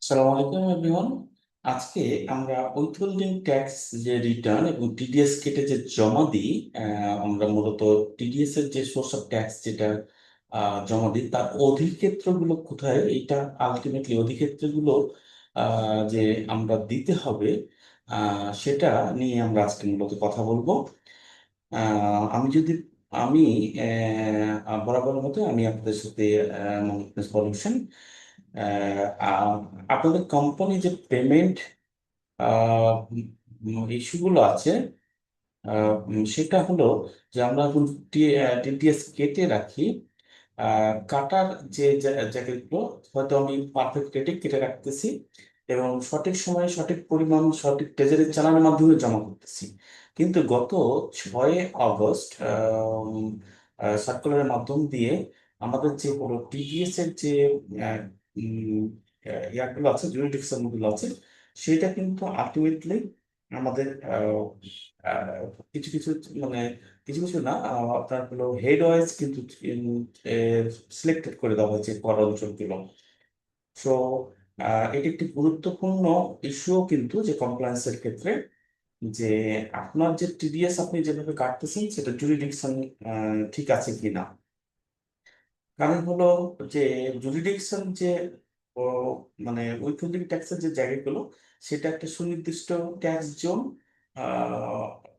সালাম আলাইকুম এভরিওয়ান। আজকে আমরা উইথহোল্ডিং ট্যাক্স যে রিটার্ন এবং টিডিএস কেটে যে জমা দিই, আমরা মূলত টিডিএস এর যে সোর্স অফ ট্যাক্স যেটা জমা দিই তার অধিক্ষেত্রগুলো কোথায়, এইটা আলটিমেটলি অধিক্ষেত্রগুলো যে আমরা দিতে হবে, সেটা নিয়ে আমরা আজকে মূলত কথা বলবো। আমি যদি আমি বরাবর মতো আমি আপনাদের সাথে সলিউশন আপনাদের কোম্পানি যে পেমেন্ট ইস্যুগুলো আছে, সেটা হলো যে আমরা এখন টিডিএস কেটে রাখি। কাটার যে জায়গাগুলো হয়তো আমি পারফেক্ট রেটে কেটে রাখতেছি এবং সঠিক সময়ে সঠিক পরিমাণ সঠিক ট্রেজারি চালানোর মাধ্যমে জমা করতেছি। কিন্তু গত 6 আগস্ট সার্কুলারের মাধ্যম দিয়ে আমাদের যে হলো টিডিএস এর যে আহ, উম, ইয়াগুলো আছে, জুরিডিকশন গুলো আছে, সেটা কিন্তু আলটিমেটলি আমাদের আহ, কিছু কিছু মানে কিছু কিছু না, আপনার হলো হেড ওয়াইজ কিন্তু সিলেক্টেড করে দেওয়া হয়েছে কর অঞ্চলগুলো। সো এটি একটি গুরুত্বপূর্ণ ইস্যুও কিন্তু, যে কমপ্লায়েন্সের ক্ষেত্রে, যে আপনার যে টিডিএস আপনি যেভাবে কাটতেছেন সেটা জুরিডিকশন ঠিক আছে কিনা। কারণ হলো যে জুরিডিকশন যে ও, মানে উইথহোল্ডিং ট্যাক্সের যে জায়গাগুলো, সেটা একটা সুনির্দিষ্ট ট্যাক্স জোন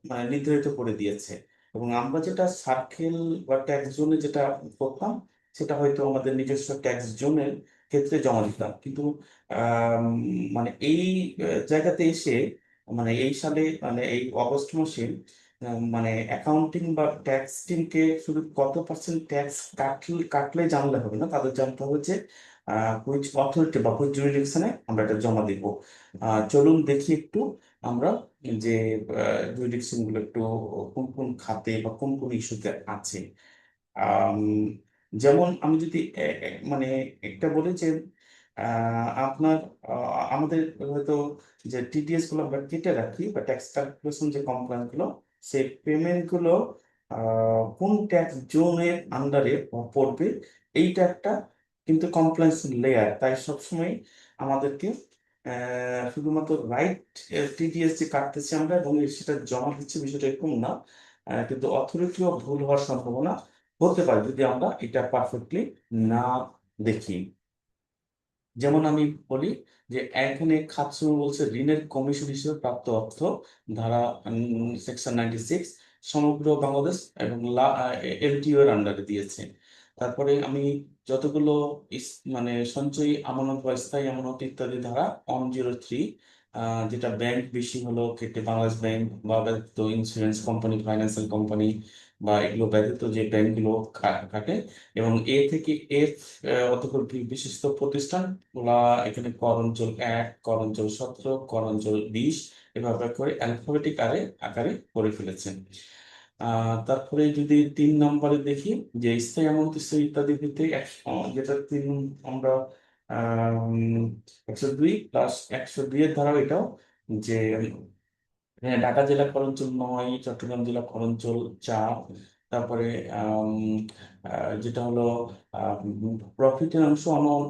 মানে নির্ধারিত করে দিয়েছে। এবং আমরা যেটা সার্কেল বা ট্যাক্স জোনে যেটা করতাম, সেটা হয়তো আমাদের নিজস্ব ট্যাক্স জোনের ক্ষেত্রে জমা দিতাম। কিন্তু আম, মানে এই জায়গাতে এসে, মানে এই সালে, মানে এই অগস্ট মাসে, মানে অ্যাকাউন্টিং বা ট্যাক্স টিমকে শুধু কত পার্সেন্ট ট্যাক্স কাটলে জানলে হবে না, তাদের জানতে হবে যে হুইচ অথরিটি বা হুইচ জুরিডিকশনে আমরা এটা জমা দিব। চলুন দেখি একটু আমরা যে জুরিডিকশন গুলো একটু কোন কোন খাতে বা কোন কোন ইস্যুতে আছে। আম, যেমন আমি যদি মানে একটা বলি যে আপনার আমাদের হয়তো যে টিডিএস গুলো আমরা কেটে রাখি বা ট্যাক্স ক্যালকুলেশন যে কমপ্লেন গুলো, সেই পেমেন্ট গুলো কোন ট্যাক্স জোনের আন্ডারে পড়বে, এইটা একটা কিন্তু কমপ্লেন্স লেয়ার। তাই সবসময় আমাদেরকে শুধুমাত্র রাইট টিডিএস যে কাটতেছি আমরা এবং সেটা জমা দিচ্ছি বিষয়টা এরকম না। কিন্তু অথরিটিও ভুল হওয়ার সম্ভাবনা হতে পারে যদি আমরা এটা পারফেক্টলি না দেখি। যেমন আমি বলি যে এখানে খাতসুমা বলছে ঋণের কমিশন হিসেবে প্রাপ্ত অর্থ, ধারা সেকশন 96 সমগ্র বাংলাদেশ এবং এলটিও এর আন্ডারে দিয়েছে। তারপরে আমি যতগুলো মানে সঞ্চয়ী আমানত বা স্থায়ী আমানত ইত্যাদি ধারা 103, যেটা ব্যাংক বেশি হলো কেটে বাংলাদেশ ব্যাংক বা ব্যতীত ইন্স্যুরেন্স কোম্পানি, ফাইন্যান্সিয়াল কোম্পানি বা এগুলো ব্যতীত যে ব্যাংকগুলো কাটে। এবং এ থেকে এফ অতঃপর বিশিষ্ট প্রতিষ্ঠান ওরা এখানে করঞ্চল 1, করঞ্চল 17, করঞ্চল 20 এভাবে করে অ্যালফাবেটিক আকারে করে ফেলেছেন। তারপরে যদি 3 নম্বরে দেখি যে স্থায়ী আমন্ত স্থায়ী ইত্যাদি ভিত্তিক যেটা আমরা 102 + 102 এর ধারাও এটাও, যে হ্যাঁ, ঢাকা জেলা করঞ্চল 9, চট্টগ্রাম জেলা করঞ্চল 4, তারপরে আম, যেটা হলো প্রফিটের অংশ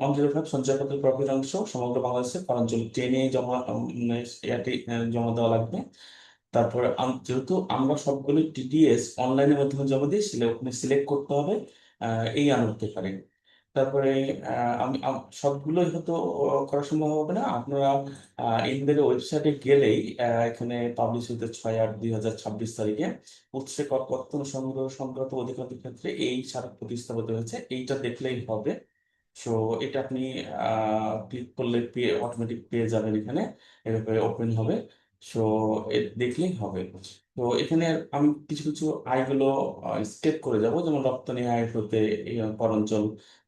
অঞ্চলের ভাগ সঞ্চয়পত্রের প্রফিট অংশ সমগ্র বাংলাদেশে করঞ্চল 10-এ জমা ইয়াতে জমা দেওয়া লাগবে। তারপরে যেহেতু আমরা সবগুলো টিডিএস অনলাইনের মাধ্যমে জমা দিই, সেটা ওখানে সিলেক্ট করতে হবে এই আনতে পারে। তারপরে সবগুলোই হয়তো করা সম্ভব হবে না। আপনারা ইনদের ওয়েবসাইটে গেলেই এখানে পাবলিশ হইতে 6/8/2026 তারিখে উৎসে করপত্র সংগ্রহ সংক্রান্ত অধিকারের ক্ষেত্রে এই স্মারক প্রতিস্থাপিত হয়েছে, এইটা দেখলেই হবে। সো এটা আপনি ক্লিক করলে অটোমেটিক পেয়ে যাবেন, এখানে এভাবে ওপেন হবে। সো দেখলেই হবে। তো এখানে আমি কিছু কিছু আয়গুলো স্টেপ করে যাব, যেমন রপ্তানি আয় হতে করঞ্চল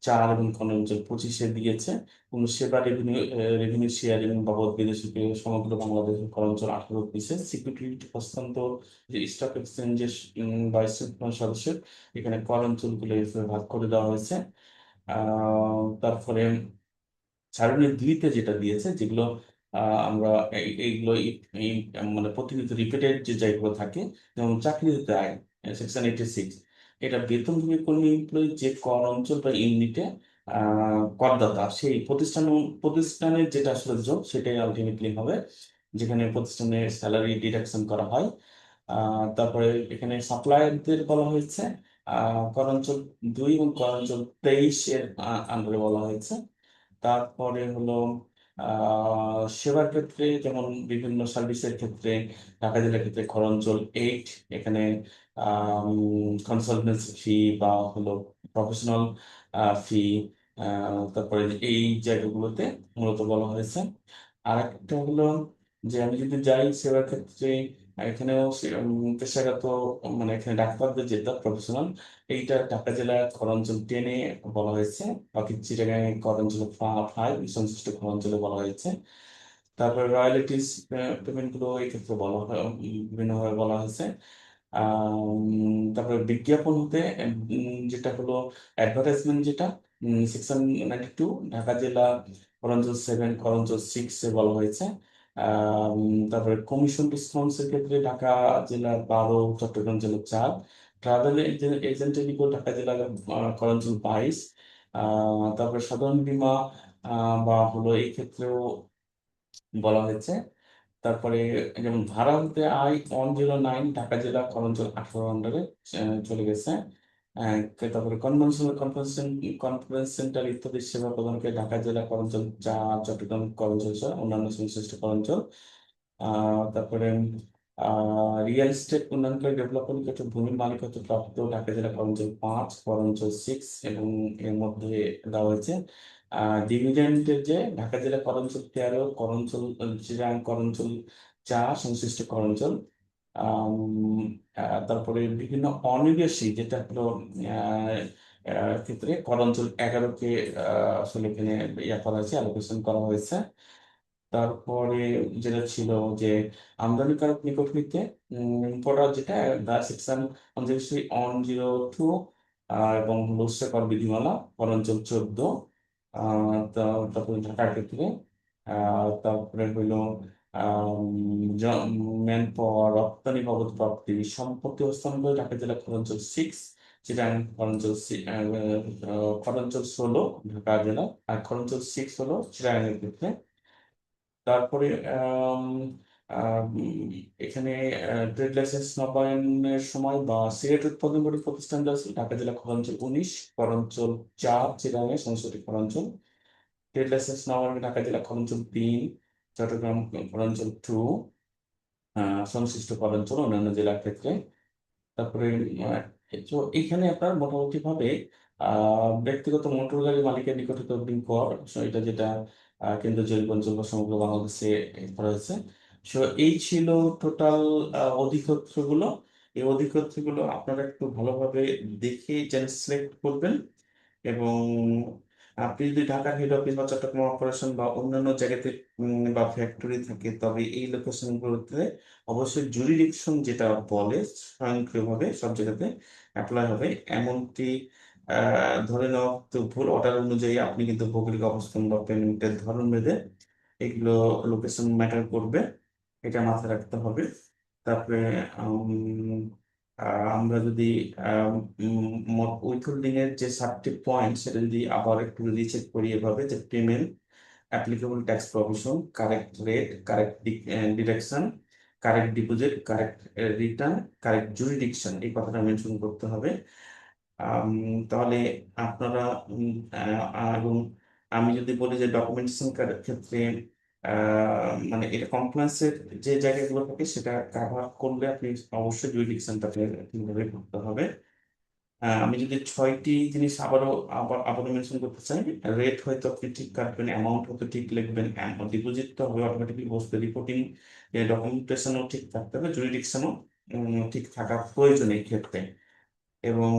4 এবং করঞ্চল 25-এ দিয়েছে। কোন সেবা রেভিনিউ শেয়ারিং বাবদ বিদেশি সমগ্র বাংলাদেশের করঞ্চল 18 দিয়েছে। সিকিউরিটি হস্তান্তর যে স্টক এক্সচেঞ্জের ভাইস সদস্যের এখানে করঞ্চলগুলো এভাবে ভাগ করে দেওয়া হয়েছে। তারপরে সারণী 2-তে যেটা দিয়েছে, যেগুলো আমরা এইগুলো মানে প্রতিনিয়ত রিপিটেড যে জায়গাগুলো থাকে, যেমন চাকরিতে আয় সেকশন 86, এটা বেতনভোগী কর্মী এমপ্লয়ি যে কর অঞ্চল বা ইউনিটে করদাতা সেই প্রতিষ্ঠানের যেটা আসলে যোগ সেটাই আলটিমেটলি হবে, যেখানে প্রতিষ্ঠানের স্যালারি ডিডাকশন করা হয়। তারপরে এখানে সাপ্লায়ারদের বলা হয়েছে করাঞ্চল 2 এবং করাঞ্চল 23 এর আন্ডারে বলা হয়েছে। তারপরে হলো সেবার ক্ষেত্রে যেমন বিভিন্ন সার্ভিসের ক্ষেত্রে ঢাকা জেলার ক্ষেত্রে খরঞ্চল 8, এখানে কনসালটেন্সি ফি বা হলো প্রফেশনাল ফি, তারপরে এই জায়গাগুলোতে মূলত বলা হয়েছে। আর একটা হলো যে আমি যদি যাই সেবার ক্ষেত্রে এখানেও পেশাগত, মানে এখানে ডাক্তারদের যেটা প্রফেশনাল, এইটা ঢাকা জেলা খরঞ্চল 10-এ বলা হয়েছে, বাকি চিটাগাং খরঞ্চল 5, সংশ্লিষ্ট খরঞ্চলে বলা হয়েছে। তারপরে রয়্যালিটিস পেমেন্ট গুলো এই ক্ষেত্রে বলা হয় বিভিন্নভাবে বলা হয়েছে। তারপরে বিজ্ঞাপন হতে যেটা হলো অ্যাডভার্টাইজমেন্ট, যেটা সেকশন 92 ঢাকা জেলা খরঞ্চল 7, খরঞ্চল 6 এ বলা হয়েছে। তারপরে কমিশন ডিসকাউন্টস এর ক্ষেত্রে ঢাকা জেলা 12, চট্টগ্রাম জেলা 4, ট্রাভেল এজেন্টের নিকট ঢাকা জেলা খরঞ্চল 22। তারপরে সাধারণ বীমা বা হলো এই ক্ষেত্রেও বলা হয়েছে। তারপরে যেমন ভাড়া হতে I-109 ঢাকা জেলা খরঞ্চল 18 আন্ডারে চলে গেছে। তারপরে কনভেনশনাল কনফারেন্স সেন্টার ইত্যাদি সেবা প্রদানকে ঢাকা জেলা খরঞ্চল 4, চট্টগ্রাম খরঞ্চল সহ অন্যান্য সংশ্লিষ্ট খরঞ্চল। তারপরে রিয়েল এস্টেট উন্নয়নকারী ডেভেলপমেন্ট ক্ষেত্রে ভূমির মালিকানা প্রাপ্ত ঢাকা জেলা খরঞ্চল 5, খরঞ্চল 6, এবং এর মধ্যে দেওয়া হয়েছে ডিভিডেন্ডের যে ঢাকা জেলা করঞ্চল 13, করঞ্চল চিরাং করঞ্চল 4 সংশ্লিষ্ট করঞ্চল। আম, তারপরে বিভিন্ন অনিবেশিক যেটা হলো আহ, ক্ষেত্রে করঞ্চল 11-কে আসলে এখানে ইয়া করা হয়েছে, অ্যালোকেশন করা হয়েছে। তারপরে যেটা ছিল যে আমদানিকারক নিকট হইতে ইম্পোর্টার যেটা সেকশন 102 এবং লোকসেকর বিধিমালা পরাঞ্চল 14। তারপরে ঢাকার ক্ষেত্রে তারপরে হইল ম্যান পাওয়ার, রপ্তানি বাবদ প্রাপ্তি, সম্পত্তি হস্তান্তর ঢাকা জেলা খরঞ্চল 6, যেটা খরঞ্চল খরঞ্চল 16 ঢাকা জেলা, আর খরঞ্চল 6 হলো চিরাঙের ক্ষেত্রে। তারপরে আম, এখানে ট্রেড লাইসেন্স নবায়নের সময় বা সিগারেট উৎপাদনকারী প্রতিষ্ঠান আছে ঢাকা জেলা খরঞ্চল 19, খরঞ্চল 4 চিরাঙে সংসদীয় খরঞ্চল। ট্রেড লাইসেন্স নবায়ন ঢাকা জেলা খরঞ্চল 3, চট্টগ্রাম খরঞ্চল 2, সংশ্লিষ্ট খরঞ্চল অন্যান্য জেলার ক্ষেত্রে। তারপরে তো এইখানে আপনার মোটামুটি ভাবে ব্যক্তিগত মোটর গাড়ি মালিকের নিকট হতে অগ্রিম কর, so এটা যেটা কেন্দ্রীয় জরিপ অঞ্চল বা সমগ্র বাংলাদেশে করা হয়েছে। সো এই ছিল টোটাল অধিক্ষেত্রগুলো। এই অধিক্ষেত্রগুলো আপনারা একটু ভালোভাবে দেখে সিলেক্ট করবেন, এবং আপনি যদি ঢাকার হেড অফিস বা চট্টগ্রাম অপারেশন বা অন্যান্য জায়গাতে বা ফ্যাক্টরি থাকে, তবে এই লোকেশনগুলোতে অবশ্যই জুরিডিকশন যেটা বলে স্বয়ংক্রিয়ভাবে সব জায়গাতে অ্যাপ্লাই হবে এমনটি ধরে নেওয়া তো ভুল। অর্ডার অনুযায়ী আপনি কিন্তু ভৌগোলিক অবস্থান বা পেমেন্টের ধরন ভেদে এগুলো লোকেশন ম্যাটার করবে, এটা মাথায় রাখতে হবে। তারপরে আমরা যদি উইথহোল্ডিং এর যে 7টি পয়েন্ট সেটা যদি আবার একটু রিচেক করি এভাবে, যে payment, applicable tax provision, correct rate, correct deduction, correct deposit, correct return, correct jurisdiction, এই কথাটা মেনশন করতে হবে। আম, তাহলে আপনারা এবং আমি যদি বলি যে ডকুমেন্টেশন ক্ষেত্রে মানে এটা কমপ্লায়েন্সের যে জায়গাগুলো থাকে সেটা কাভার করলে আপনি অবশ্যই জুরিডিকশনটা ঠিকভাবে করতে হবে। আমি যদি 6টি জিনিস আবারও মেনশন করতে চাই, রেট হয়তো আপনি ঠিক কাটবেন, অ্যামাউন্ট হয়তো ঠিক লিখবেন, ডিপোজিট তো হবে অটোমেটিকলি বসবে, রিপোর্টিং ডকুমেন্টেশনও ঠিক থাকতে হবে, জুরিডিকশনও ঠিক থাকা প্রয়োজন এই ক্ষেত্রে। এবং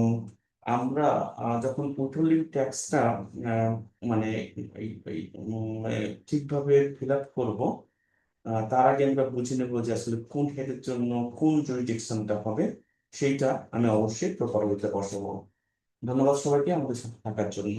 আমরা যখন উইথহোল্ডিং ট্যাক্সটা মানে মানে ঠিকভাবে ফিল আপ করবো, তার আগে আমরা বুঝে নেবো যে আসলে কোন হেডের জন্য কোন জুরিডিকশনটা হবে, সেইটা আমি অবশ্যই প্রপার ওয়েতে বসাবো। ধন্যবাদ সবাইকে আমাদের সাথে থাকার জন্য।